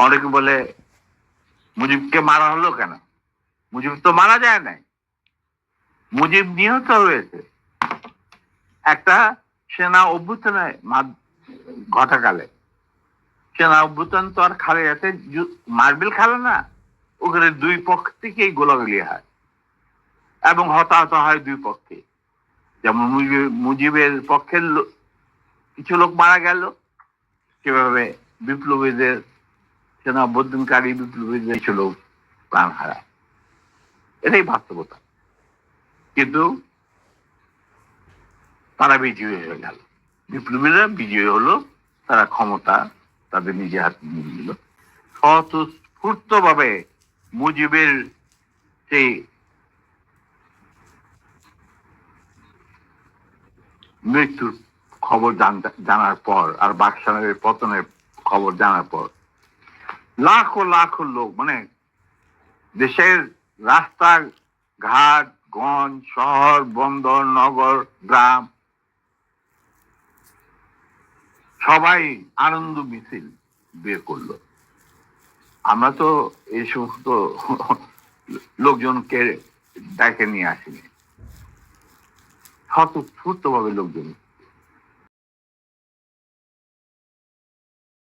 অনেকে বলে মুজিবকে মারা হলো কেন? মুজিব তো মারা যায় নাই, মুজিব নিহত হয়েছে একটা সেনা অভ্যুত্থানে ঘটাকালে। সেনা অভ্যুত্থান তো আর খালে যাতে মার্বেল খেলে না, ওখানে দুই পক্ষ থেকেই গোলাগুলি হয় এবং হতাহত হয় দুই পক্ষে। যেমন মুজিবের পক্ষের কিছু লোক মারা গেল, সেভাবে বিপ্লবীদের সেনা অভ্যুত্থানকারী বিপ্লবীদের কিছু লোক প্রাণ হারায়। এটাই বাস্তবতা। কিন্তু তারা বিজয়ী হয়ে গেল, বিপ্লবীরা বিজয়ী হলো, তারা ক্ষমতা তাদের নিজের হাতে নিয়ে নিল। স্বতঃস্ফূর্ত ভাবে মুজিবের সেই মৃত্যুর খবর জানার পর আর বাকশালের পতনের খবর জানার পর লাখো লাখো লোক, মানে দেশের রাস্তা ঘাট গঞ্জ শহর বন্দর নগর গ্রাম সবাই আনন্দ মিছিল বের করলো। আমরা তো এই সমস্ত লোকজনকে ডেকে নিয়ে আসিনি, স্বতঃস্ফূর্ত ভাবে লোকজন